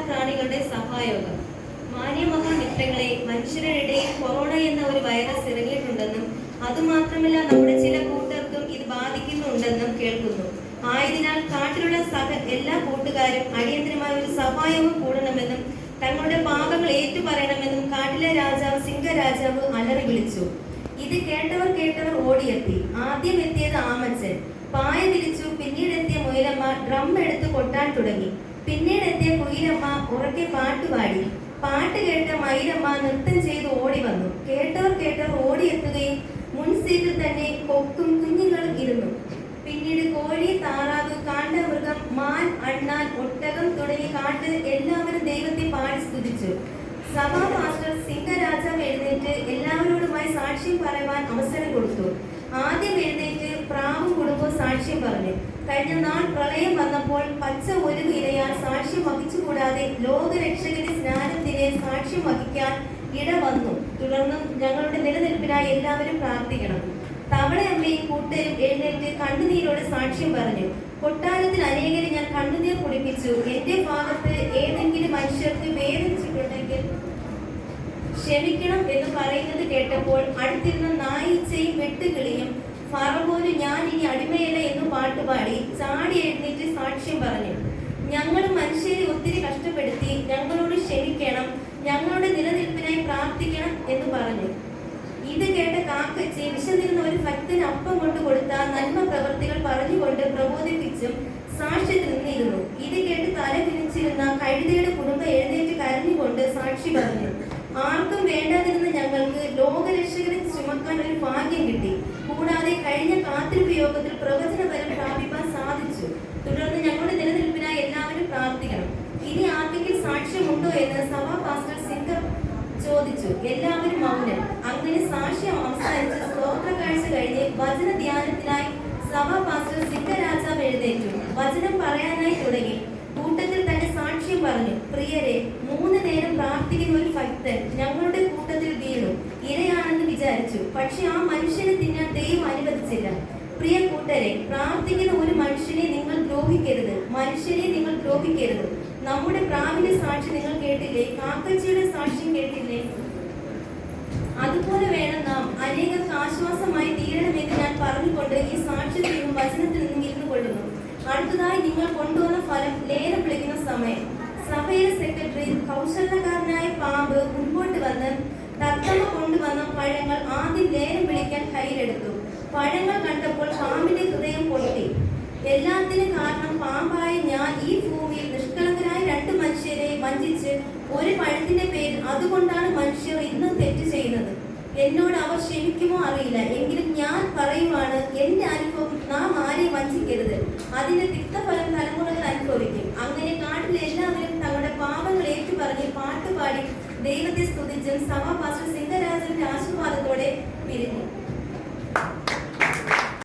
പ്രാണികളുടെ സഹായോഗം. മാന്യമഹാമിത്രങ്ങളെ, മനുഷ്യരുടെ കൊറോണ എന്ന ഒരു വൈറസ് ഇറങ്ങിയിട്ടുണ്ടെന്നും അതുമാത്രമല്ല നമ്മുടെ ചില കൂട്ടർക്കും ഇത് ബാധിക്കുന്നുണ്ടെന്നും കേൾക്കുന്നു. ആയതിനാൽ കാട്ടിലുള്ള എല്ലാ കൂട്ടുകാരും അടിയന്തരമായ ഒരു സഹായവും കൂടണമെന്നും തങ്ങളുടെ പാപങ്ങൾ ഏറ്റുപറയണമെന്നും കാട്ടിലെ രാജാവ് സിംഹരാജാവ് അലറി വിളിച്ചു. ഇത് കേട്ടവർ ഓടിയെത്തി. ആദ്യം എത്തിയത് ആമച്ചൻ പായ തിരിച്ചു. പിന്നീടെത്തിയ മുയലമ്മ ഡ്രം എടുത്ത് കൊട്ടാൻ തുടങ്ങി. പിന്നീടെത്തിയ കുയിലമ്മ ഉറക്കെ പാട്ടുപാടി. പാട്ട് കേട്ട മയിലമ്മ നൃത്തം ചെയ്ത് ഓടി വന്നു. കേട്ടവർ ഓടിയെത്തുകയും മുൻ സീറ്റിൽ തന്നെ കൊക്കും കുഞ്ഞുങ്ങളും ഇരുന്നു. പിന്നീട് കോഴി, താറാവ്, കാണ്ടാമൃഗം, മാൻ, അണ്ണാൻ, ഒട്ടകം തുടങ്ങി കാട്ട് എല്ലാവരും ദൈവത്തെ പാടി സ്തുതിച്ചു. സഭാ മാസ്റ്റർ സിംഹരാജാവ് എഴുന്നേറ്റ് എല്ലാവരോടുമായി സാക്ഷ്യം പറയുവാൻ അവസരം കൊടുത്തു. ആദ്യം എഴുന്നേറ്റ് പ്രാവും കുടുംബവും സാക്ഷ്യം പറഞ്ഞു. കഴിഞ്ഞ നാൾ പ്രളയം വന്നപ്പോൾ പച്ച ഒരു ഇലയാൽ സാക്ഷ്യം വഹിച്ചുകൂടാതെ ലോകരക്ഷകന്റെ സ്നാനത്തിന് സാക്ഷ്യം വഹിക്കാൻ ഇട വന്നു. തുടർന്ന് ഞങ്ങളുടെ നിലനിൽപ്പിനായി എല്ലാവരും പ്രാർത്ഥിക്കണം. തവളയമ്മയും കൂട്ടരും എഴുന്നേറ്റ് കണ്ണുനീരോടെ സാക്ഷ്യം പറഞ്ഞു. കൊട്ടാരത്തിൽ അനേകരെ ഞാൻ കണ്ണുനീർ കുടിപ്പിച്ചു. എന്റെ ഭാഗത്ത് ഏതെങ്കിലും മനുഷ്യർക്ക് വേദനിച്ചിട്ടുണ്ടെങ്കിൽ ക്ഷമിക്കണം എന്ന് പറയുന്നത് കേട്ടപ്പോൾ അടുത്തിരുന്ന നായിച്ചയും വെട്ടുകിളിയും ഫറവോന് ഞാൻ ഇനി അടിമയല്ല എന്ന് പാട്ടുപാടി ചാടി എഴുന്നേറ്റ് സാക്ഷ്യം പറഞ്ഞു. ഞങ്ങൾ മനുഷ്യരെ ഒത്തിരി കഷ്ടപ്പെടുത്തി, ഞങ്ങളോട് ക്ഷമിക്കണം, ഞങ്ങളുടെ നിലനിൽപ്പിനായി പ്രാർത്ഥിക്കണം എന്ന് പറഞ്ഞു. ഇത് കേട്ട കാക്കച്ചി വിശന്നിരുന്ന ഒരു ഭക്തന് അപ്പം കൊണ്ട് കൊടുത്ത നന്മ പ്രവൃത്തികൾ പറഞ്ഞുകൊണ്ട് പ്രബോധിപ്പിച്ചും സാക്ഷ്യത്തിൽ നിന്നിരുന്നു. ഇത് കേട്ട് തല തിരിച്ചിരുന്ന കഴുതയുടെ കുടുംബം എഴുന്നേറ്റ് കരഞ്ഞുകൊണ്ട് സാക്ഷി പറഞ്ഞു. ആർക്കും വേണ്ടാതിരുന്ന ഞങ്ങൾക്ക് ലോകരക്ഷകരെ ചുമക്കാൻ ഒരു ഭാഗ്യം കിട്ടി. കൂടാതെ കഴിഞ്ഞ കാത്തിരിപ്പ് യോഗത്തിൽ പ്രവചനപരം പ്രാപിക്കാൻ സാധിച്ചു. തുടർന്ന് ഞങ്ങളുടെ നിലനിൽപ്പിനായി എല്ലാവരും പ്രാർത്ഥിക്കണം. ഇനി ആർക്കെങ്കിലും സാക്ഷ്യമുണ്ടോ എന്ന് സഭാ പാസ്റ്റർ സിംഗർ ചോദിച്ചു. എല്ലാവരും മൗനം. അങ്ങനെ സാക്ഷ്യം അവസാനിച്ച് സ്തോത്ര കാഴ്ച കഴിഞ്ഞ് വചന ധ്യാനത്തിനായി സഭാ പാസ്റ്റർ സിംഹരാജാവ് എഴുന്നേറ്റു. വചനം പറയാനായി തുടങ്ങി. കൂട്ടത്തിൽ തന്നെ സാക്ഷ്യം പറഞ്ഞു. പ്രിയരെ, 3 നേരം പ്രാർത്ഥിക്കുന്ന ഒരു ഭക്തൻ ഞങ്ങളുടെ കൂട്ടത്തിൽ വീണു. ഇരയാണെന്ന് വിചാരിച്ചു. പക്ഷെ ആ മനുഷ്യനെ തിന്നാൻ ദൈവം അനുവദിച്ചില്ല. പ്രിയ കൂട്ടരെ, പ്രാർത്ഥിക്കുന്ന ഒരു മനുഷ്യനെ നിങ്ങൾ ദ്രോഹിക്കരുത്. മനുഷ്യനെ നിങ്ങൾ ദ്രോഹിക്കരുത്. നമ്മുടെ പ്രാവിന്റെ സാക്ഷി നിങ്ങൾ കേട്ടില്ലേ? കാക്കച്ചിയുടെ സാക്ഷ്യം കേട്ടില്ലേ? അതുപോലെ വേണം നാം. അനേകർക്ക് ആശ്വാസമായി തീരണമെന്ന് ഞാൻ പറഞ്ഞുകൊണ്ട് ഈ സാക്ഷ്യത്തിൽ നിന്നും വചനത്തിൽ നിന്നും ഇരുന്നു കൊള്ളുന്നു. അടുത്തതായി നിങ്ങൾ കൊണ്ടുവന്ന ഫലം ലേലം വിളിക്കുന്ന സമയം. സഭയിലെ സെക്രട്ടറി കൗശലക്കാരനായ പാമ്പ് മുൻപോട്ട് വന്ന് തത്തമ്മ കൊണ്ടുവന്ന പഴങ്ങൾ ആദ്യം ലേലം വിളിക്കാൻ കയ്യിലെടുത്തു. പഴങ്ങൾ കണ്ടപ്പോൾ പാമ്പിന്റെ ഹൃദയം പൊട്ടി. എല്ലാത്തിനും കാരണം പാമ്പായ ഞാൻ ഈ ഭൂമിയിൽ നിഷ്കളങ്കരായ 2 മനുഷ്യരെ വഞ്ചിച്ച് ഒരു പഴത്തിന്റെ പേരിൽ, അതുകൊണ്ടാണ് മനുഷ്യർ ഇന്നും തെറ്റ് ചെയ്യുന്നത്. എന്നോട് അവർ ക്ഷമിക്കുമോ അറിയില്ല. എങ്കിലും ഞാൻ പറയുവാണ്, എന്റെ അനുഭവം നാം ആരെയും വഞ്ചിക്കരുത്. അതിന്റെ തിക്തഫലം തലമുറകൾ അനുഭവിക്കും. അങ്ങനെ കാട്ടിലെ എല്ലാവരും തങ്ങളുടെ പാപങ്ങൾ ഏറ്റുപറഞ്ഞ് പാട്ടുപാടി ദൈവത്തെ സ്തുതിച്ചും സഭാ പാസ്റ്റർ സിംഹരാജന്റെ ആശീർവാദത്തോടെ പിരിഞ്ഞു.